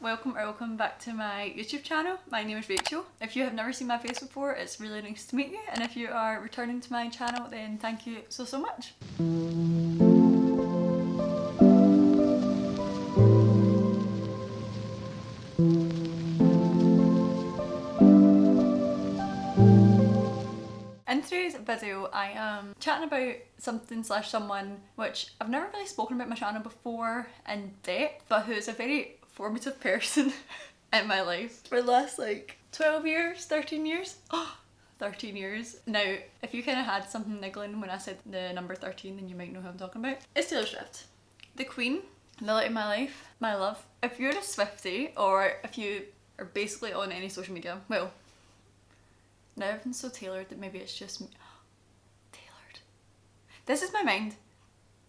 welcome or welcome back to my YouTube channel. My name is Rachel. If you have never seen my face before, it's really nice to meet you, and if you are returning to my channel, then thank you so much. In today's video, I am chatting about something / someone which I've never really spoken about my channel before in depth, but who is a very formative person in my life for the last 12 years, 13 years. 13 years. Now, if you kind of had something niggling when I said the number 13, then you might know who I'm talking about. It's Taylor Swift. The Queen, the light of my life, my love. If you're a Swiftie, or if you are basically on any social media, well, now everything's so tailored that maybe it's just me. Tailored. This is my mind.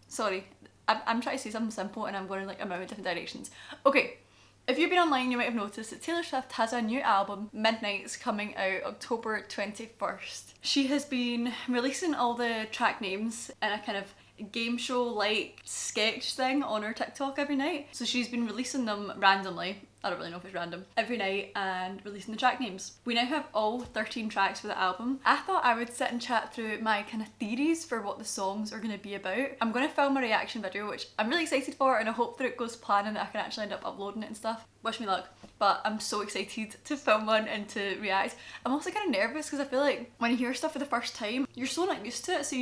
Sorry. I'm trying to say something simple and I'm going in a million different directions. Okay. If you've been online, you might have noticed that Taylor Swift has a new album, Midnight's, coming out October 21st. She has been releasing all the track names in a kind of game show like sketch thing on her TikTok every night. So she's been releasing them randomly. I don't really know if it's random. Every night, and releasing the track names. We now have all 13 tracks for the album. I thought I would sit and chat through my kind of theories for what the songs are going to be about. I'm going to film a reaction video, which I'm really excited for, and I hope that it goes planning, that I can actually end up uploading it and stuff. Wish me luck. But I'm so excited to film one and to react. I'm also kind of nervous because I feel like when you hear stuff for the first time, you're so not used to it, so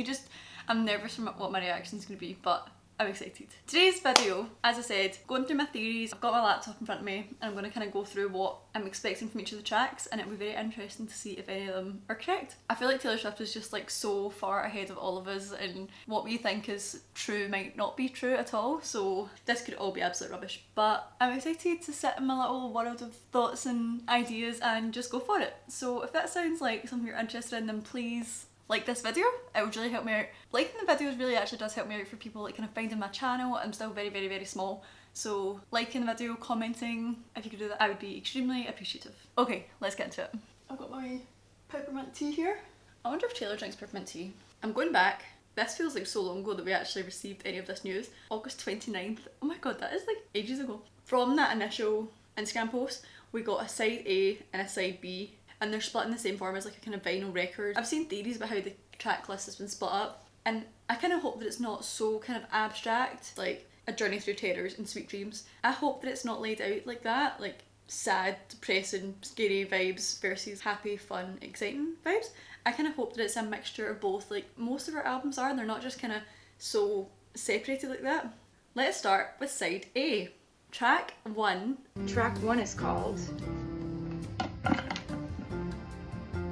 I'm nervous from what my reaction's going to be, but I'm excited. Today's video, as I said, going through my theories. I've got my laptop in front of me and I'm going to kind of go through what I'm expecting from each of the tracks, and it'll be very interesting to see if any of them are correct. I feel like Taylor Swift is just so far ahead of all of us, and what we think is true might not be true at all, so this could all be absolute rubbish. But I'm excited to sit in my little world of thoughts and ideas and just go for it. So if that sounds like something you're interested in, then please like this video. It would really help me out. Liking the videos really actually does help me out for people kind of finding my channel. I'm still very small, so liking the video, commenting, if you could do that, I would be extremely appreciative. Okay, let's get into it. I've got my peppermint tea here. I wonder if Taylor drinks peppermint tea. I'm going back. This feels like so long ago that we actually received any of this news. August 29th. Oh my god, that is ages ago. From that initial Instagram post, we got a side A and a side B, and they're split in the same form as a kind of vinyl record. I've seen theories about how the track list has been split up, and I kind of hope that it's not so kind of abstract, like a journey through terrors and sweet dreams. I hope that it's not laid out like that, like sad, depressing, scary vibes versus happy, fun, exciting vibes. I kind of hope that it's a mixture of both, like most of our albums are, and they're not just kind of so separated like that. Let's start with side A. Track 1. Track 1 is called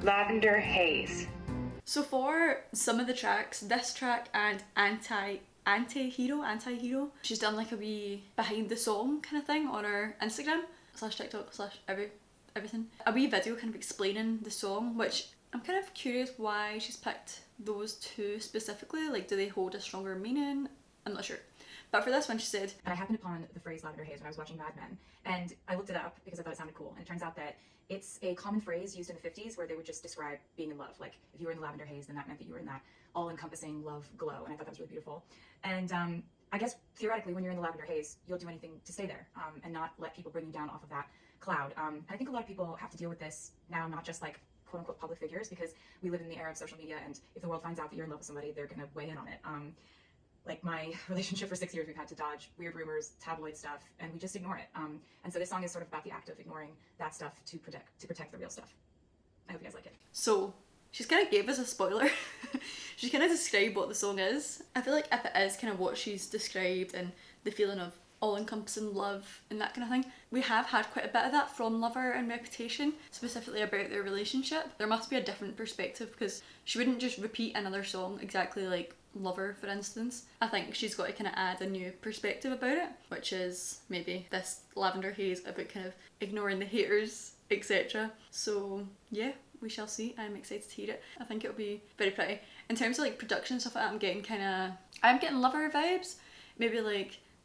Lavender Haze. So for some of the tracks, this track and AntiHero, she's done a wee behind the song kind of thing on her Instagram / TikTok / everything. A wee video kind of explaining the song, which I'm kind of curious why she's picked those two specifically. Like, do they hold a stronger meaning? I'm not sure. But for this one, she said, I happened upon the phrase Lavender Haze when I was watching Mad Men, and I looked it up because I thought it sounded cool, and it turns out that it's a common phrase used in the 50s where they would just describe being in love. Like, if you were in the lavender haze, then that meant that you were in that all-encompassing love glow, and I thought that was really beautiful. And I guess, theoretically, when you're in the lavender haze, you'll do anything to stay there, and not let people bring you down off of that cloud. I think a lot of people have to deal with this now, not just quote-unquote public figures, because we live in the era of social media, and if the world finds out that you're in love with somebody, they're going to weigh in on it. Like my relationship for 6 years, we've had to dodge weird rumors, tabloid stuff, and we just ignore it. And so this song is sort of about the act of ignoring that stuff to protect the real stuff. I hope you guys like it. So she's kind of gave us a spoiler. She kind of described what the song is. I feel like if it is kind of what she's described and the feeling of all-encompassing love and that kind of thing, we have had quite a bit of that from Lover and Reputation, specifically about their relationship. There must be a different perspective, because she wouldn't just repeat another song exactly like Lover, for instance. I think she's got to kind of add a new perspective about it, which is maybe this Lavender Haze about kind of ignoring the haters, etc. So yeah, we shall see. I'm excited to hear it. I think it'll be very pretty. In terms of production and stuff like that, I'm getting Lover vibes. Maybe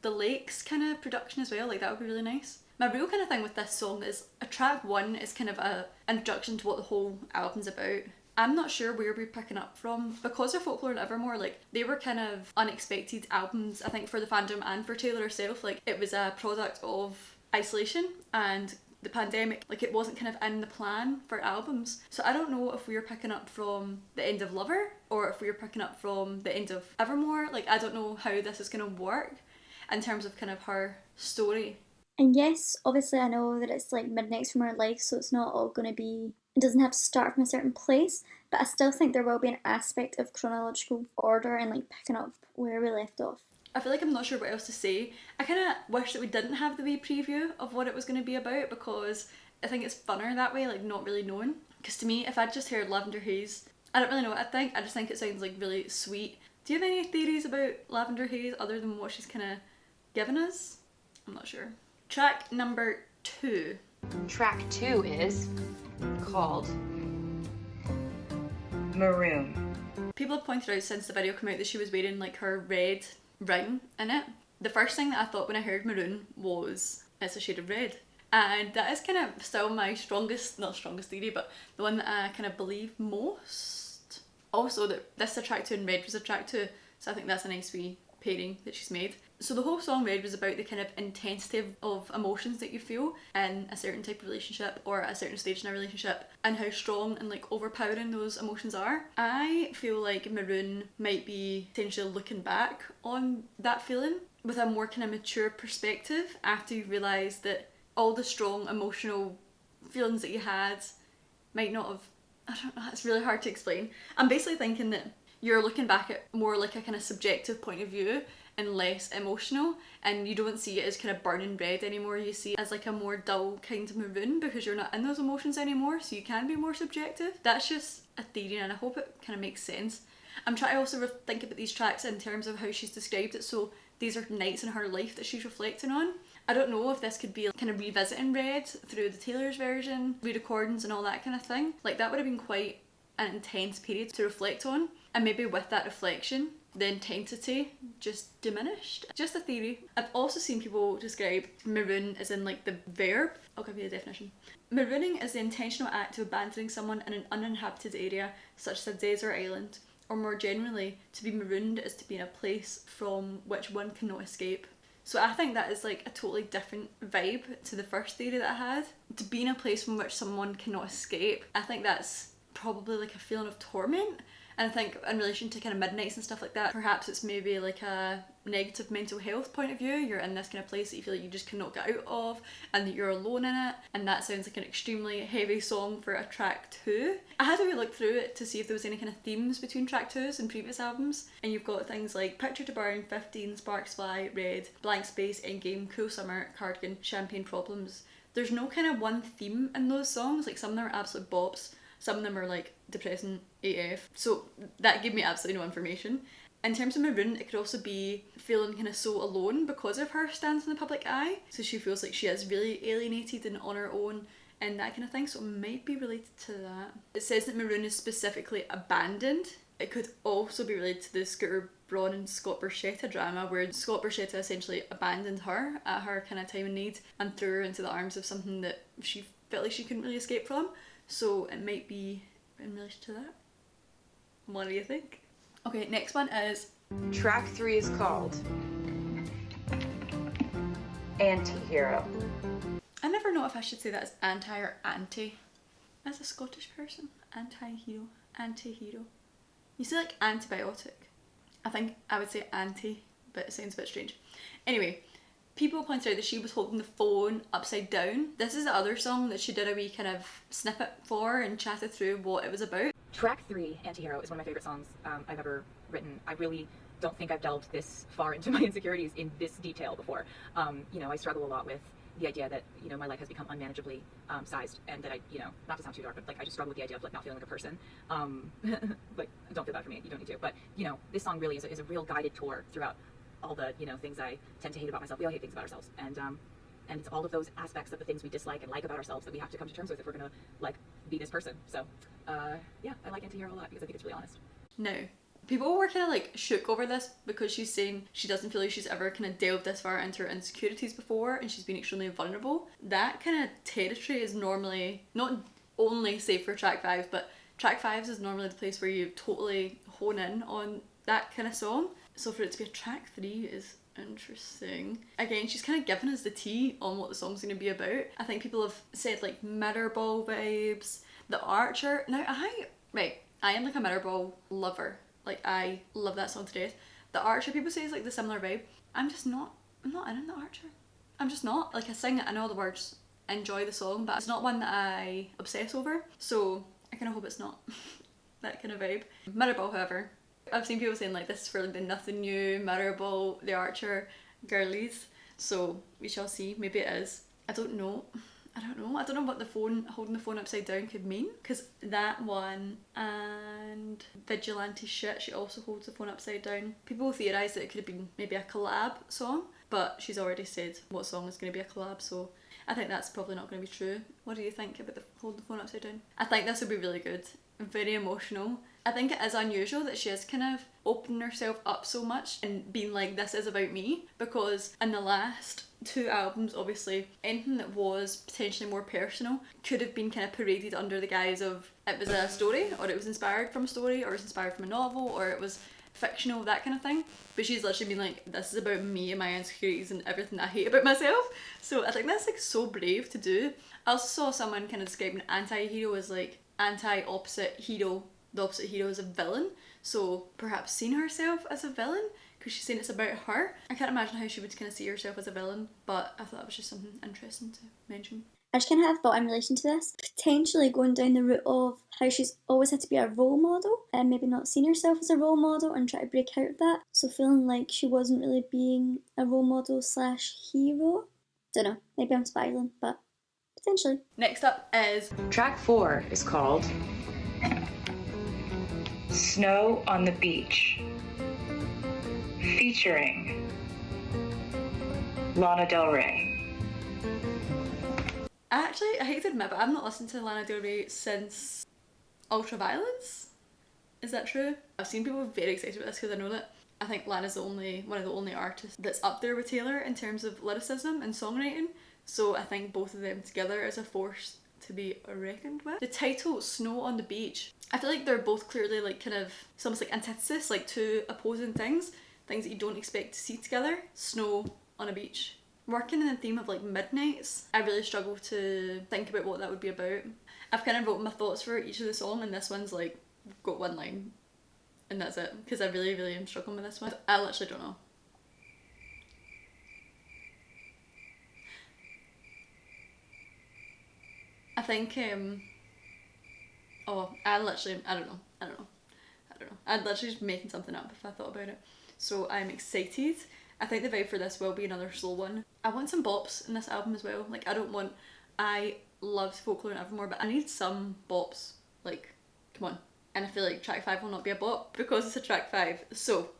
the Lakes kind of production as well, that would be really nice. My real kind of thing with this song is track 1 is kind of a introduction to what the whole album's about. I'm not sure where we're picking up from. Because of Folklore and Evermore, they were kind of unexpected albums, I think, for the fandom and for Taylor herself. It was a product of isolation and the pandemic, like it wasn't kind of in the plan for albums. So I don't know if we were picking up from the end of Lover or if we were picking up from the end of Evermore. Like I don't know how this is going to work in terms of kind of her story. And yes, obviously I know that it's like midnights from our life, so it's not all going to be, it doesn't have to start from a certain place, but I still think there will be an aspect of chronological order and like picking up where we left off. I feel like I'm not sure what else to say. I kind of wish that we didn't have the wee preview of what it was going to be about, because I think it's funner that way, like not really knowing. Because to me, if I'd just heard Lavender Haze, I don't really know what I think. I just think it sounds like really sweet. Do you have any theories about Lavender Haze other than what she's kind of given us? I'm not sure. Track number 2. Track 2 is called Maroon. People have pointed out since the video came out that she was wearing like her red ring in it. The first thing that I thought when I heard Maroon was it's a shade of red. And that is kind of still my not strongest theory, but the one that I kind of believe most. Also that this is a track 2 and Red was a track 2, so I think that's a nice wee pairing that she's made. So the whole song Red was about the kind of intensity of emotions that you feel in a certain type of relationship or at a certain stage in a relationship, and how strong and like overpowering those emotions are. I feel like Maroon might be potentially looking back on that feeling with a more kind of mature perspective after you realise that all the strong emotional feelings that you had might not have, I don't know, it's really hard to explain. I'm basically thinking that you're looking back at more like a kind of subjective point of view and less emotional, and you don't see it as kind of burning red anymore. You see it as like a more dull kind of maroon because you're not in those emotions anymore, so you can be more subjective. That's just a theory and I hope it kind of makes sense. I'm trying to also think about these tracks in terms of how she's described it, so these are nights in her life that she's reflecting on. I don't know if this could be kind of revisiting Red through the Taylor's version, re-recordings and all that kind of thing. Like that would have been quite an intense period to reflect on, and maybe with that reflection the intensity just diminished. Just a theory. I've also seen people describe maroon as in like the verb. I'll give you a definition. Marooning is the intentional act of abandoning someone in an uninhabited area such as a desert island, or more generally, to be marooned is to be in a place from which one cannot escape. So I think that is like a totally different vibe to the first theory that I had. To be in a place from which someone cannot escape, I think that's probably like a feeling of torment. And I think in relation to kind of midnights and stuff like that, perhaps it's maybe like a negative mental health point of view. You're in this kind of place that you feel like you just cannot get out of and that you're alone in it, and that sounds like an extremely heavy song for a track 2. I had to really look through it to see if there was any kind of themes between track 2s and previous albums, and you've got things like Picture to Burn, 15, Sparks Fly, Red, Blank Space, Endgame, Cool Summer, Cardigan, Champagne Problems. There's no kind of one theme in those songs. Like some of them are absolute bops, some of them are like depressing AF, so that gave me absolutely no information. In terms of Maroon, it could also be feeling kind of so alone because of her stance in the public eye, so she feels like she is really alienated and on her own and that kind of thing, so it might be related to that. It says that Maroon is specifically abandoned. It could also be related to the Scooter Braun and Scott Borchetta drama, where Scott Borchetta essentially abandoned her at her kind of time of need and threw her into the arms of something that she felt like she couldn't really escape from. So it might be in relation to that. What do you think? Okay, next one is... Track 3 is called AntiHero. I never know if I should say that as anti or anti. As a Scottish person, anti-hero, anti-hero. You say like antibiotic. I think I would say anti, but it sounds a bit strange. Anyway, people pointed out that she was holding the phone upside down. This is the other song that she did a wee kind of snippet for and chatted through what it was about. Track 3, AntiHero, is one of my favorite songs I've ever written. I really don't think I've delved this far into my insecurities in this detail before. You know, I struggle a lot with the idea that, you know, my life has become unmanageably sized, and that I, you know, not to sound too dark, but like I just struggle with the idea of like not feeling like a person. Like, don't feel bad for me, you don't need to. But, you know, this song really is a real guided tour throughout all the, you know, things I tend to hate about myself. We all hate things about ourselves. And it's all of those aspects of the things we dislike and like about ourselves that we have to come to terms with if we're going to, like, be this person. So, yeah, I like AntiHero a lot because I think it's really honest. Now, people were kind of like shook over this because she's saying she doesn't feel like she's ever kind of delved this far into her insecurities before and she's been extremely vulnerable. That kind of territory is normally not only safe for track 5, but track 5s is normally the place where you totally hone in on that kind of song. So for it to be a track 3 is Interesting. Again, she's kind of given us the tea on what the song's going to be about. I think people have said like mirror ball vibes, The Archer. Now I am like a mirror ball lover. Like I love that song to death. The Archer, people say is like the similar vibe. I'm not in The Archer. I'm just not. Like I sing it, I know the words, enjoy the song, but it's not one that I obsess over. So I kind of hope it's not that kind of vibe. Mirror ball, however, I've seen people saying like this is for like the Nothing New, Mirror Ball, The Archer girlies. So we shall see. Maybe it is. I don't know. I don't know what the phone, holding the phone upside down could mean. Because that one and Vigilante shit, she also holds the phone upside down. People theorise that it could have been maybe a collab song. But she's already said what song is going to be a collab. So I think that's probably not going to be true. What do you think about the holding the phone upside down? I think this will be really good. Very emotional. I think it is unusual that she has kind of opened herself up so much and been like, this is about me, because in the last 2 albums, obviously anything that was potentially more personal could have been kind of paraded under the guise of it was a story, or it was inspired from a story, or it was inspired from a novel, or it was fictional, that kind of thing. But she's literally been like, this is about me and my insecurities and everything I hate about myself. So I think that's like so brave to do. I also saw someone kind of describing anti-hero as like anti-opposite hero. The opposite hero is a villain, so perhaps seeing herself as a villain, because she's saying it's about her. I can't imagine how she would kind of see herself as a villain, but I thought that was just something interesting to mention. I just kind of had a thought in relation to this, potentially going down the route of how she's always had to be a role model and maybe not seen herself as a role model and try to break out of that, so feeling like she wasn't really being a role model / hero. Don't know, maybe I'm spiraling, but potentially. Next up is Track 4 is called Snow on the Beach, featuring Lana Del Rey. Actually, I hate to admit, but I've not listened to Lana Del Rey since Ultraviolence. Is that true? I've seen people very excited about this because I know that I think Lana's one of the only artists that's up there with Taylor in terms of lyricism and songwriting. So I think both of them together is a force to be reckoned with. The title, Snow on the Beach, I feel like they're both clearly like kind of, it's almost like antithesis, like two opposing things that you don't expect to see together. Snow on a beach. Working in the theme of like midnights, I really struggle to think about what that would be about. I've kind of wrote my thoughts for each of the song, and this one's like got one line and that's it, because I really am struggling with this one. I literally don't know. I think I don't know. I'd literally just making something up if I thought about it. So I'm excited. I think the vibe for this will be another slow one. I want some bops in this album as well. Like I loved Folklore and Evermore, but I need some bops. Like, come on. And I feel like track 5 will not be a bop because it's a track 5. So,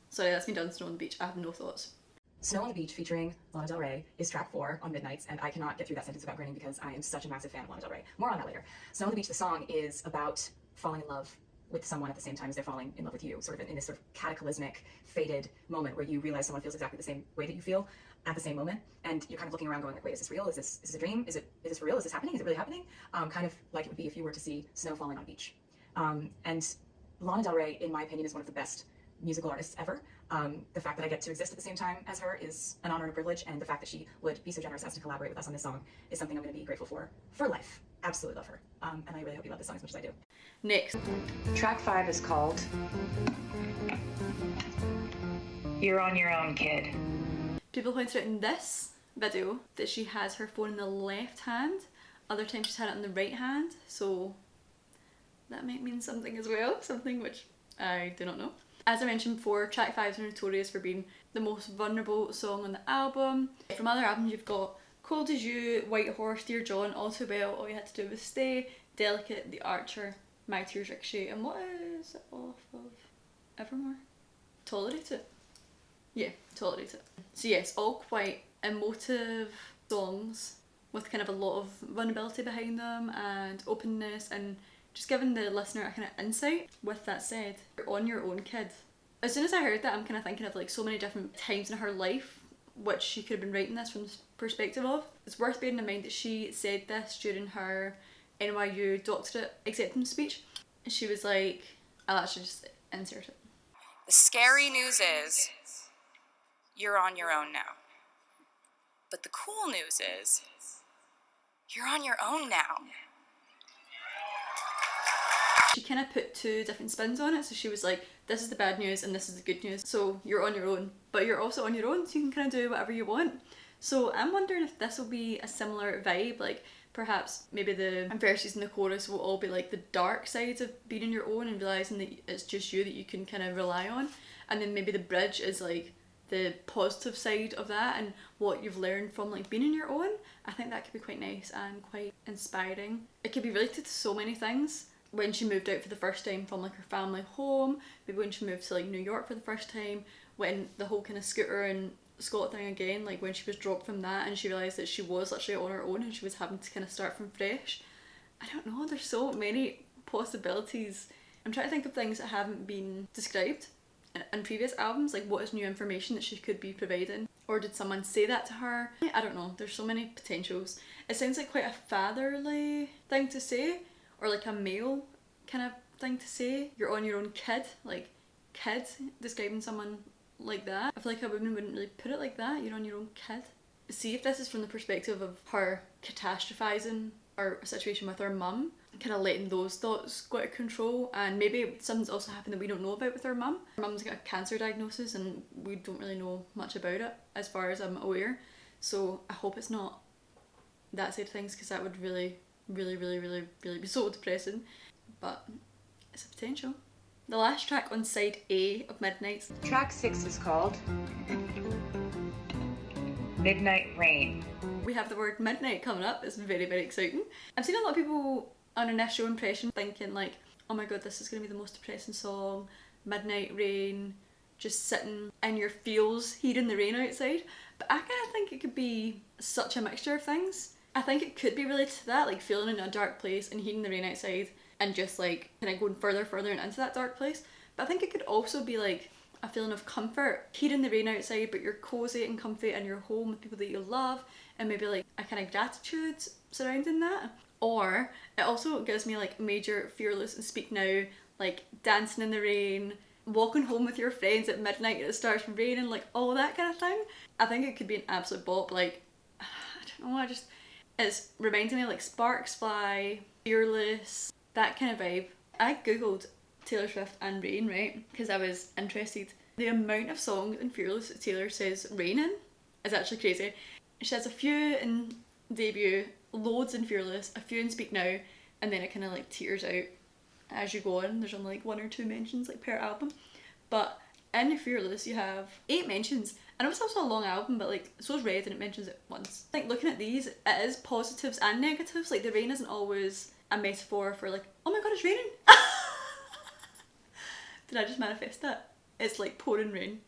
sorry, that's me done. Snow on the Beach. I have no thoughts. Snow on the Beach featuring Lana Del Rey is track 4 on Midnights, and I cannot get through that sentence without grinning because I am such a massive fan of Lana Del Rey. More on that later. Snow on the Beach, the song, is about falling in love with someone at the same time as they're falling in love with you, sort of in this sort of cataclysmic, fated moment where you realize someone feels exactly the same way that you feel at the same moment, and you're kind of looking around going like, wait, is this real? Is this a dream? Is this for real? Is this happening? Is it really happening? Kind of like it would be if you were to see snow falling on a beach. And Lana Del Rey, in my opinion, is one of the best musical artists ever. The fact that I get to exist at the same time as her is an honor and a privilege, and the fact that she would be so generous as to collaborate with us on this song is something I'm going to be grateful for life. Absolutely love her. And I really hope you love this song as much as I do. Next. Track 5 is called You're On Your Own, Kid. People pointed out in this video that she has her phone in the left hand. Other times she's had it in the right hand. So that might mean something as well. Something which I do not know. As I mentioned before, track 5 is notorious for being the most vulnerable song on the album. From other albums you've got Cold As You, White Horse, Dear John, All Too Well, All You Had to Do Was Stay, Delicate, The Archer, My Tears Ricochet, and what is it off of Evermore? Tolerate It. Yeah, Tolerate It. So yes, all quite emotive songs with kind of a lot of vulnerability behind them and openness and just giving the listener a kind of insight. With that said, You're On Your Own, Kid. As soon as I heard that, I'm kind of thinking of like so many different times in her life which she could have been writing this from the perspective of. It's worth bearing in mind that she said this during her NYU doctorate acceptance speech. She was like, I'll actually just insert it. The scary news is, you're on your own now. But the cool news is, you're on your own now. She kind of put two different spins on it, so she was like, this is the bad news and this is the good news, so you're on your own, but you're also on your own, so you can kind of do whatever you want. So I'm wondering if this will be a similar vibe, like perhaps maybe the verses in the chorus will all be like the dark sides of being on your own and realising that it's just you that you can kind of rely on, and then maybe the bridge is like the positive side of that and what you've learned from like being on your own. I think that could be quite nice and quite inspiring. It could be related to so many things. When she moved out for the first time from like her family home, maybe when she moved to like New York for the first time, when the whole kind of scooter and Scott thing again, like when she was dropped from that and she realised that she was literally on her own and she was having to kind of start from fresh. I don't know, there's so many possibilities. I'm trying to think of things that haven't been described in previous albums, like what is new information that she could be providing, or did someone say that to her? I don't know, there's so many potentials. It sounds like quite a fatherly thing to say, or like a male kind of thing to say. You're on your own kid, like kid, describing someone like that. I feel like a woman wouldn't really put it like that, you're on your own kid. See if this is from the perspective of her catastrophising our situation with her mum, kind of letting those thoughts go out of control, and maybe something's also happened that we don't know about with her mum. Her mum's got a cancer diagnosis and we don't really know much about it as far as I'm aware, so I hope it's not that side of things, because that would really be so depressing, but it's a potential. The last track on side A of Midnight's. Track 6 is called Midnight Rain. We have the word midnight coming up. It's very exciting. I've seen a lot of people on initial impression thinking like, oh my god, this is going to be the most depressing song, midnight rain, just sitting in your feels hearing the rain outside, but I kind of think it could be such a mixture of things. I think it could be related to that, like feeling in a dark place and hearing the rain outside and just like kind of going further and into that dark place. But I think it could also be like a feeling of comfort, hearing the rain outside, but you're cozy and comfy in your home with people that you love, and maybe like a kind of gratitude surrounding that. Or it also gives me like major fearless and speak now, like dancing in the rain, walking home with your friends at midnight and it starts raining, like all that kind of thing. I think it could be an absolute bop. Like, I don't know, it's reminding me of like sparks fly, fearless, that kind of vibe. I googled Taylor Swift and rain, right, because I was interested. The amount of songs in Fearless that Taylor says rain in is actually crazy. She has a few in debut, loads in Fearless, a few in Speak Now, and then it kind of like teeters out as you go on. There's only like 1 or 2 mentions like per album, but in Fearless you have 8 mentions. I know it's also a long album, but like so is Red and it mentions it once. I think looking at these, it is positives and negatives. Like the rain isn't always a metaphor for like, oh my god, it's raining. Did I just manifest that? It's like pouring rain.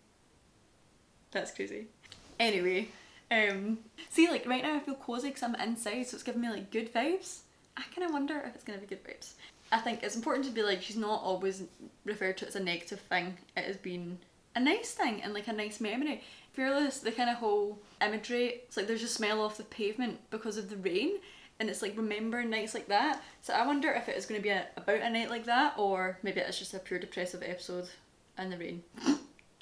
That's crazy. Anyway, see, like right now I feel cozy because I'm inside, so it's giving me like good vibes. I kind of wonder if it's gonna be good vibes. I think it's important to be like, she's not always referred to it as a negative thing. It has been a nice thing and like a nice memory. Fearless, the kind of whole imagery, it's like there's a smell off the pavement because of the rain, and it's like remembering nights like that. So I wonder if it is going to be about a night like that, or maybe it's just a pure depressive episode in the rain.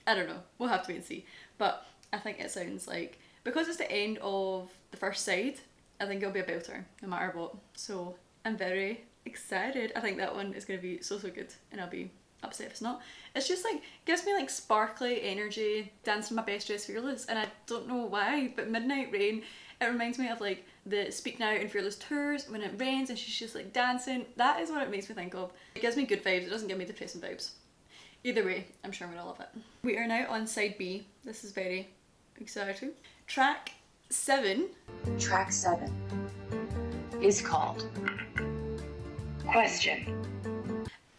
I don't know, we'll have to wait and see. But I think it sounds like, because it's the end of the first side, I think it'll be a belter no matter what. So I'm very excited. I think that one is going to be so good, and I'll be upset if it's not. It's just like, gives me like sparkly energy, dancing my best dress Fearless, and I don't know why, but Midnight Rain, it reminds me of like the Speak Now and Fearless tours when it rains and she's just like dancing. That is what it makes me think of. It gives me good vibes, it doesn't give me depressing vibes. Either way, I'm sure I'm gonna love it. We are now on side B. This is very exciting. Track 7. Track 7 is called Question.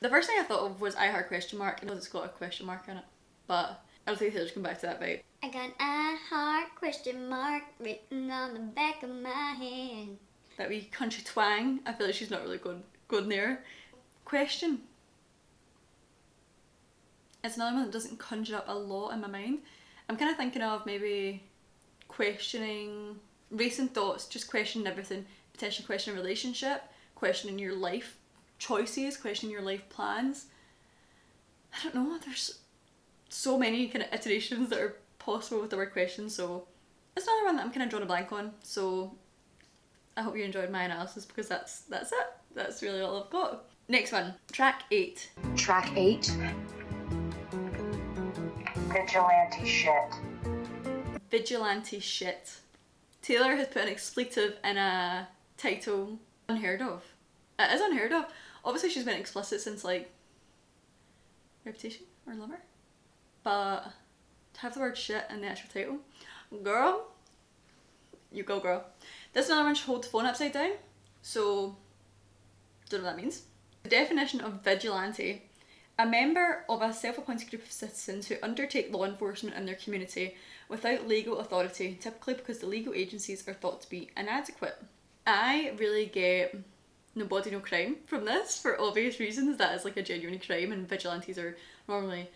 The first thing I thought of was I Heart question mark, because it's got a question mark in it, but I don't think Taylor's come back to that vibe. I got I heart question mark written on the back of my hand. That wee country twang, I feel like she's not really going there. Question. It's another one that doesn't conjure up a lot in my mind. I'm kind of thinking of maybe questioning racing thoughts, just questioning everything, potentially questioning a relationship, questioning your life choices, questioning your life plans. I don't know, there's so many kind of iterations that are possible with the word question, so it's another one that I'm kind of drawing a blank on, so I hope you enjoyed my analysis because that's it. That's really all I've got. Next one, track 8. Track 8. Vigilante shit. Vigilante shit. Taylor has put an expletive in a title unheard of. It is unheard of. Obviously she's been explicit since like Reputation or Lover, but to have the word shit in the actual title, girl, you go girl. This is another one, she holds the phone upside down, so don't know what that means. The definition of vigilante: a member of a self-appointed group of citizens who undertake law enforcement in their community without legal authority, typically because the legal agencies are thought to be inadequate. I really get no body, no crime from this for obvious reasons. That is like a genuine crime, and vigilantes are normally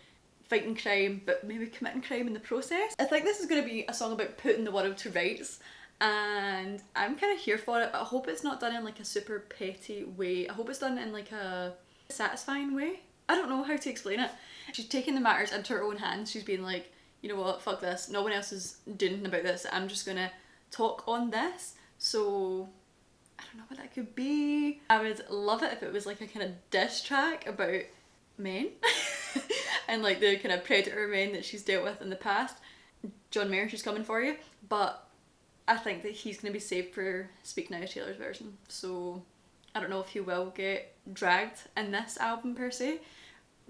fighting crime but maybe committing crime in the process. I think this is going to be a song about putting the world to rights, and I'm kind of here for it, but I hope it's not done in like a super petty way. I hope it's done in like a satisfying way. I don't know how to explain it. She's taking the matters into her own hands. She's been like, you know what, fuck this, no one else is doing anything about this, I'm just gonna talk on this. So I don't know what that could be. I would love it if it was like a kind of diss track about men and like the kind of predator men that she's dealt with in the past. John Mayer, she's coming for you. But I think that he's going to be saved for Speak Now, Taylor's version. So I don't know if he will get dragged in this album per se.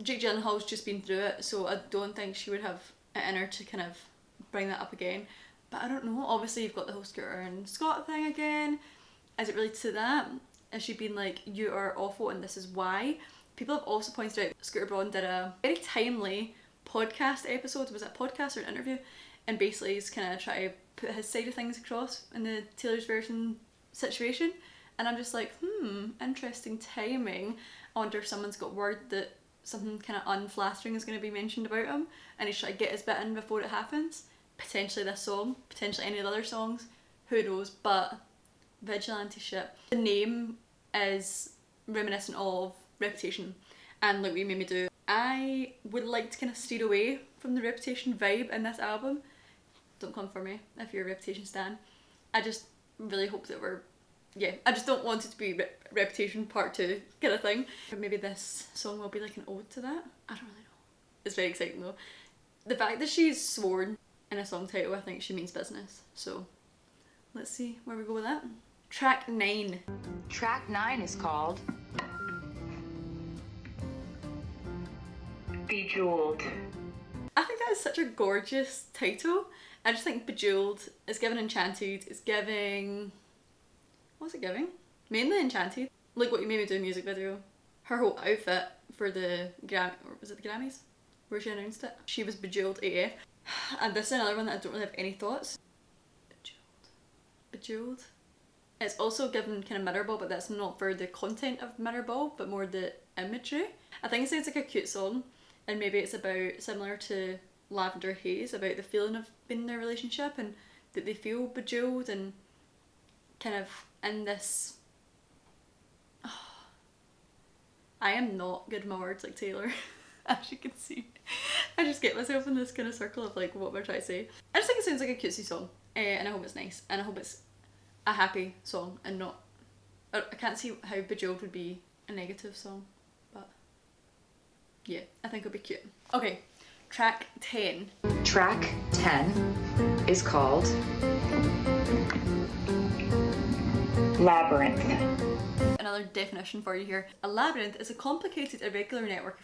Jake Gyllenhaal's just been through it, so I don't think she would have it in her to kind of bring that up again. But I don't know, obviously you've got the whole Scooter and Scott thing again. Is it related to that? Has she been like, you are awful and this is why? People have also pointed out Scooter Braun did a very timely podcast episode. Was it a podcast or an interview? And basically he's kind of trying to put his side of things across in the Taylor's version situation. And I'm just like, interesting timing. I wonder if someone's got word that something kind of unflattering is going to be mentioned about him and he's trying to get his bit in before it happens. Potentially this song, potentially any of the other songs, who knows, but vigilante shit. The name is reminiscent of Reputation and Like What You Made Me Do. I would like to kind of steer away from the Reputation vibe in this album. Don't come for me if you're a Reputation stan. I just really hope that I just don't want it to be Reputation Part 2 kind of thing. But maybe this song will be like an ode to that. I don't really know. It's very exciting though. The fact that she's sworn in a song title, I think she means business. So let's see where we go with that. Track 9. Track 9 is called Bejeweled. I think that is such a gorgeous title. I just think Bejeweled is giving Enchanted, it's giving... what's it giving? Mainly Enchanted. Like What You Made Me Do music video. Her whole outfit for the or was it the Grammys? Where she announced it. She was bejeweled AF. And this is another one that I don't really have any thoughts. Bejeweled. It's also given kind of Mirrorball, but that's not for the content of Mirrorball, but more the imagery. I think it sounds like a cute song, and maybe it's about, similar to Lavender Haze, about the feeling of being in their relationship and that they feel bejeweled and kind of in this... I am not good with my words like Taylor, as you can see. I just get myself in this kind of circle of like what am I trying to say. I just think it sounds like a cutesy song, and I hope it's nice, and I hope it's a happy song and not... I can't see how Bejeweled would be a negative song, but yeah, I think it'll be cute. Okay, track 10. Track 10 is called Labyrinth. Another definition for you here. A labyrinth is a complicated irregular network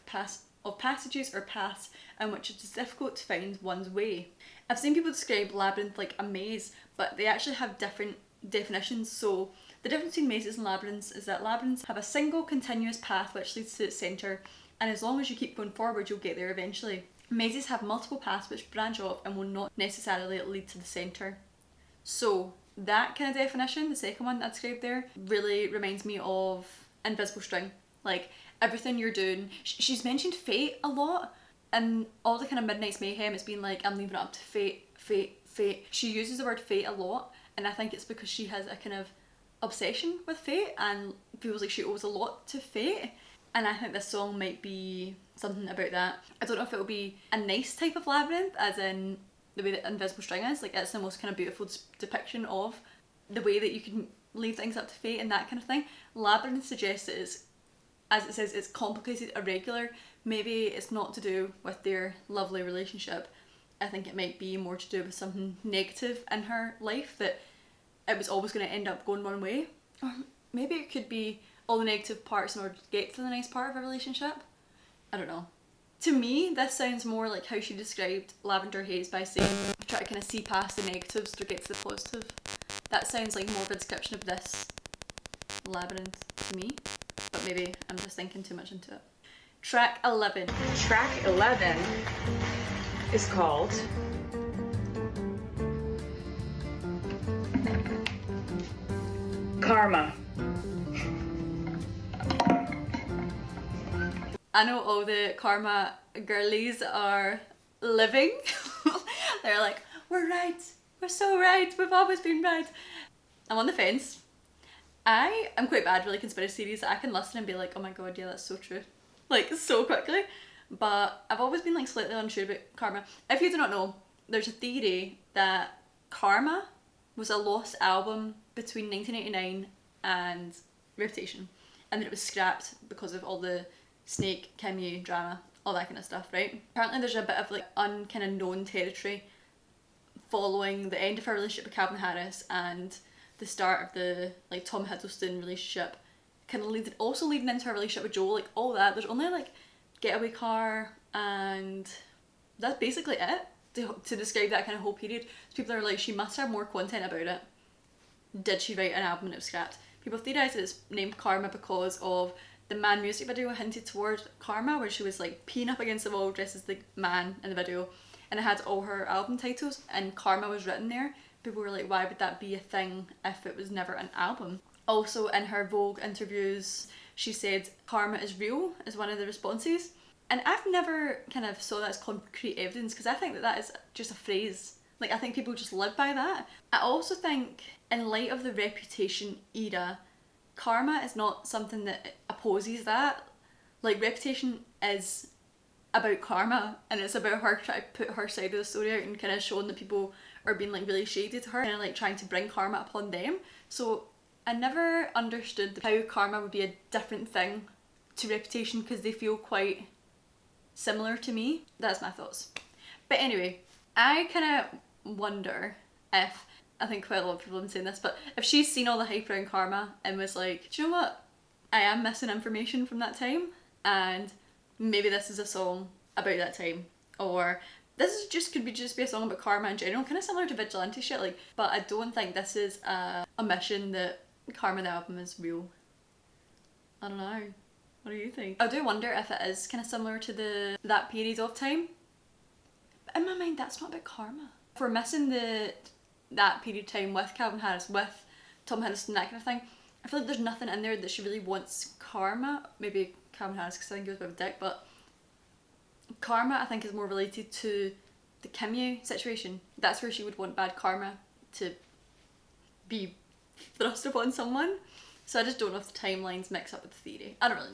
of passages or paths in which it is difficult to find one's way. I've seen people describe labyrinth like a maze, but they actually have different definitions. So the difference between mazes and labyrinths is that labyrinths have a single continuous path which leads to its centre, and as long as you keep going forward you'll get there eventually. Mazes have multiple paths which branch off and will not necessarily lead to the centre. So that kind of definition, the second one that I described there, really reminds me of Invisible String. Like everything you're doing. She's mentioned fate a lot, and all the kind of Midnight's Mayhem, it's been like, I'm leaving it up to fate, fate, fate. She uses the word fate a lot, and I think it's because she has a kind of obsession with fate and feels like she owes a lot to fate. And I think this song might be something about that. I don't know if it'll be a nice type of labyrinth, as in the way that Invisible String is. Like, it's the most kind of beautiful depiction of the way that you can leave things up to fate and that kind of thing. Labyrinth suggests it is, as it says, it's complicated, irregular. Maybe it's not to do with their lovely relationship. I think it might be more to do with something negative in her life, that it was always going to end up going one way. Or maybe it could be all the negative parts in order to get to the nice part of a relationship. I don't know. To me, this sounds more like how she described Lavender Haze by saying, try to kind of see past the negatives to get to the positive. That sounds like more of a description of this Labyrinth to me, but maybe I'm just thinking too much into it. Track 11. Track 11 is called Karma. I know all the Karma girlies are living. They're like, we're right, we're so right, we've always been right. I'm on the fence. I am quite bad with like conspiracy theories. I can listen and be like, oh my god, yeah, that's so true. Like, so quickly. But I've always been like slightly unsure about Karma. If you do not know, there's a theory that Karma was a lost album between 1989 and Reputation, and that it was scrapped because of all the Snake, Kimmy drama, all that kind of stuff, right? Apparently there's a bit of like known territory following the end of her relationship with Calvin Harris and the start of the like Tom Hiddleston relationship, kind of leading into her relationship with Joel, like all that. There's only like Getaway Car, and that's basically it to describe that kind of whole period. So people are like, she must have more content about it. Did she write an album and it was scrapped? People theorise that it's named Karma because of the Man music video hinted toward Karma, where she was like peeing up against the wall dressed as the man in the video, and it had all her album titles and Karma was written there. People were like, why would that be a thing if it was never an album? Also in her Vogue interviews, she said karma is real is one of the responses, and I've never kind of saw that as concrete evidence, because I think that is just a phrase. Like, I think people just live by that. I also think in light of the Reputation era, karma is not something that opposes that. Like, Reputation is about karma, and it's about her trying to put her side of the story out and kind of showing that people are being like really shady to her and like trying to bring karma upon them. So I never understood how karma would be a different thing to Reputation, because they feel quite similar to me. That's my thoughts. But anyway, I kind of wonder if, I think quite a lot of people have been saying this, but if she's seen all the hype around karma and was like, do you know what? I am missing information from that time, and maybe this is a song about that time, or this is just could be a song about karma in general, kind of similar to Vigilante shit, like. But I don't think this is a mission that Karma the album is real. I don't know. What do you think? I do wonder if it is kind of similar to that period of time. But in my mind, that's not about karma. If we're missing that period of time with Calvin Harris, with Tom Hiddleston, that kind of thing, I feel like there's nothing in there that she really wants karma. Maybe Calvin Harris, because I think he was a bit of a dick, but karma I think is more related to the Kimmy situation. That's where she would want bad karma to be thrust upon someone. So I just don't know if the timelines mix up with the theory. I don't really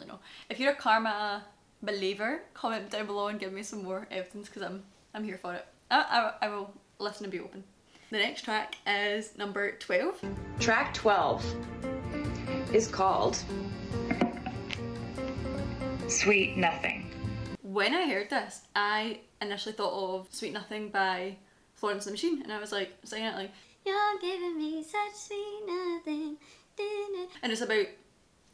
know. If you're a karma believer, comment down below and give me some more evidence, because I'm here for it. I will listen and be open. The next track is number 12. Track 12 is called Sweet Nothing. When I heard this, I initially thought of Sweet Nothing by Florence and the Machine, and I was like singing it like, you're giving me such sweet nothing. And it's about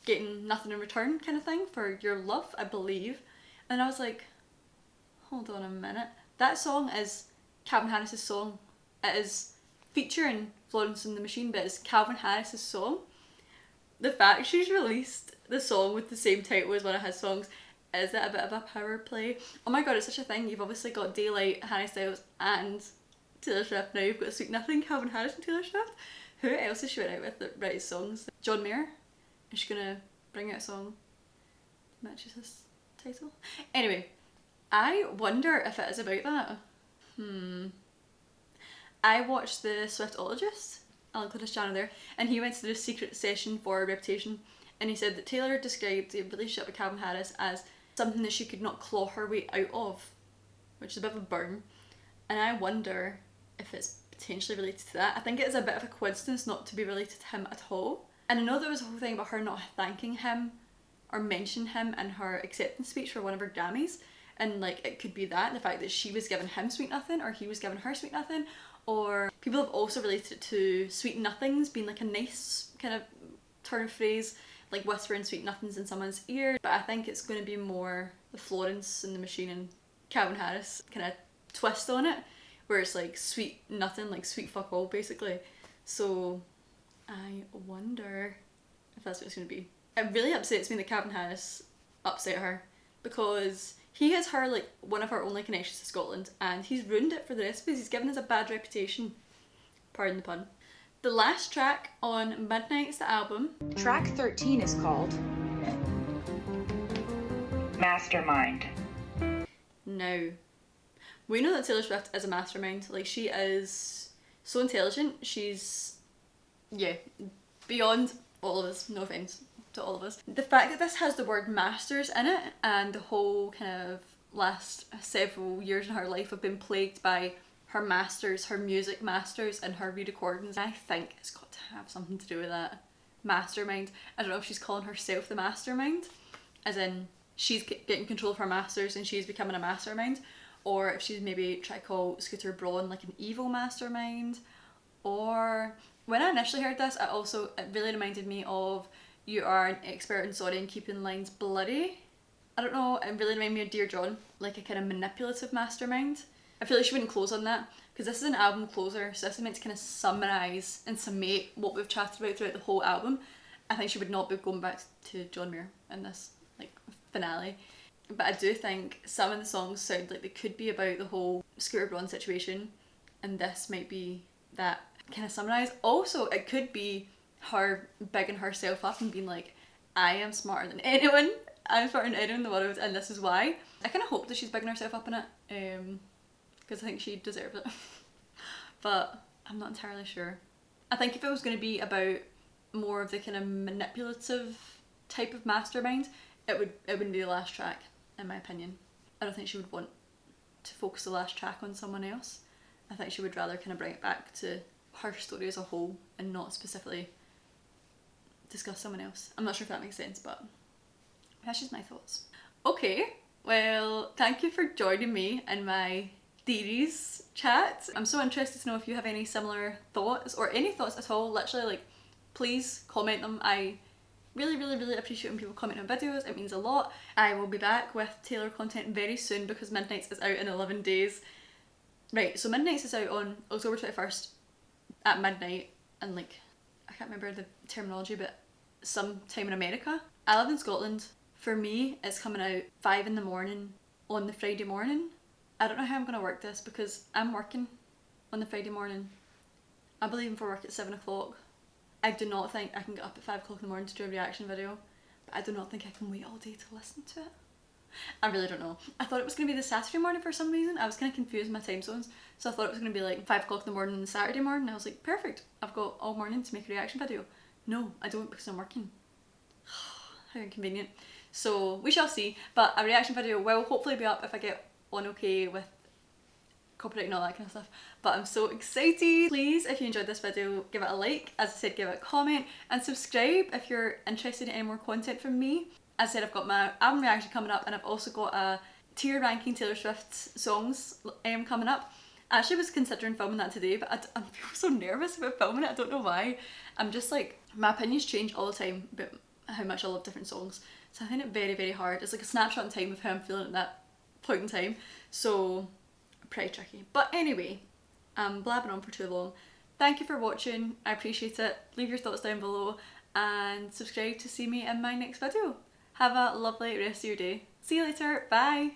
getting nothing in return kind of thing for your love, I believe. And I was like, hold on a minute. That song is Calvin Harris's song. It is featuring Florence and the Machine, but it's Calvin Harris's song. The fact she's released the song with the same title as one of his songs, is it a bit of a power play? Oh my god, it's such a thing. You've obviously got Daylight, Harry Styles and Taylor Swift. Now you've got Sweet Nothing, Calvin Harris and Taylor Swift. Who else is she went out with that writes songs? John Mayer? Is she gonna bring out a song that matches his title? Anyway, I wonder if it is about that. I watched the Swiftologist, I'll include his channel there, and he went to the secret session for Reputation, and he said that Taylor described the relationship with Calvin Harris as something that she could not claw her way out of, which is a bit of a burn. And I wonder if it's potentially related to that. I think it is a bit of a coincidence not to be related to him at all. And I know there was a whole thing about her not thanking him or mentioning him in her acceptance speech for one of her Grammys. And like, it could be that, the fact that she was giving him Sweet Nothing or he was giving her Sweet Nothing. Or people have also related it to Sweet Nothings being like a nice kind of turn of phrase, like whispering Sweet Nothings in someone's ear. But I think it's going to be more the Florence and the Machine and Calvin Harris kind of twist on it, where it's like sweet nothing, like sweet fuck all basically. So I wonder if that's what it's going to be. It really upsets me that Calvin Harris upset her, because he is her, like, one of her only connections to Scotland, and he's ruined it for the rest of us. He's given us a bad reputation. Pardon the pun. The last track on Midnight's the album. Track 13 is called Mastermind. Now, we know that Taylor Swift is a mastermind. Like, she is so intelligent. She's, yeah, beyond all of us. No offence to all of us. The fact that this has the word masters in it, and the whole kind of last several years in her life have been plagued by her masters, her music masters and her re-recordings, I think it's got to have something to do with that. Mastermind. I don't know if she's calling herself the mastermind, as in she's getting control of her masters and she's becoming a mastermind, or if she's maybe trying to call Scooter Braun like an evil mastermind. Or when I initially heard this, it really reminded me of You Are an Expert in Sorry and Keeping Lines Bloody. I don't know, it really reminded me of Dear John, like a kind of manipulative mastermind. I feel like she wouldn't close on that, because this is an album closer, so this is meant to kind of summarise and summate what we've chatted about throughout the whole album. I think she would not be going back to John Mayer in this like finale. But I do think some of the songs sound like they could be about the whole Scooter Braun situation, and this might be that kind of summarised. Also, it could be her bigging herself up and being like, I am smarter than anyone, I'm smarter than anyone in the world, and this is why. I kind of hope that she's bigging herself up in it, because I think she deserves it. But I'm not entirely sure. I think if it was going to be about more of the kind of manipulative type of mastermind, it wouldn't be the last track, in my opinion. I don't think she would want to focus the last track on someone else. I think she would rather kind of bring it back to her story as a whole and not specifically discuss someone else. I'm not sure if that makes sense, but that's just my thoughts. Okay, well, thank you for joining me in my theories chat. I'm so interested to know if you have any similar thoughts or any thoughts at all. Literally, like, please comment them. I really, really, really appreciate when people comment on videos. It means a lot. I will be back with Taylor content very soon, because Midnights is out in 11 days. Right, so Midnights is out on October 21st at midnight, and like, I can't remember the terminology, but sometime in America. I live in Scotland. For me, it's coming out 5 in the morning on the Friday morning. I don't know how I'm going to work this, because I'm working on the Friday morning. I'll be leaving for work at 7 o'clock. I do not think I can get up at 5 o'clock in the morning to do a reaction video, but I do not think I can wait all day to listen to it. I really don't know. I thought it was going to be the Saturday morning for some reason. I was kind of confused with my time zones, so I thought it was going to be like 5 o'clock in the morning on the Saturday morning. I was like, perfect, I've got all morning to make a reaction video. No, I don't, because I'm working. How inconvenient. So we shall see, but a reaction video will hopefully be up if I get on okay with copyright and all that kind of stuff. But I'm so excited. Please, if you enjoyed this video, give it a like. As I said, give it a comment and subscribe if you're interested in any more content from me. As I said, I've got my album reaction coming up, and I've also got a tier ranking Taylor Swift songs coming up. I actually was considering filming that today, but I feel so nervous about filming it. I don't know why. I'm just like, my opinions change all the time about how much I love different songs. So I find it very, very hard. It's like a snapshot in time of how I'm feeling at that point in time. So pretty tricky. But anyway, I'm blabbing on for too long. Thank you for watching. I appreciate it. Leave your thoughts down below and subscribe to see me in my next video. Have a lovely rest of your day. See you later. Bye.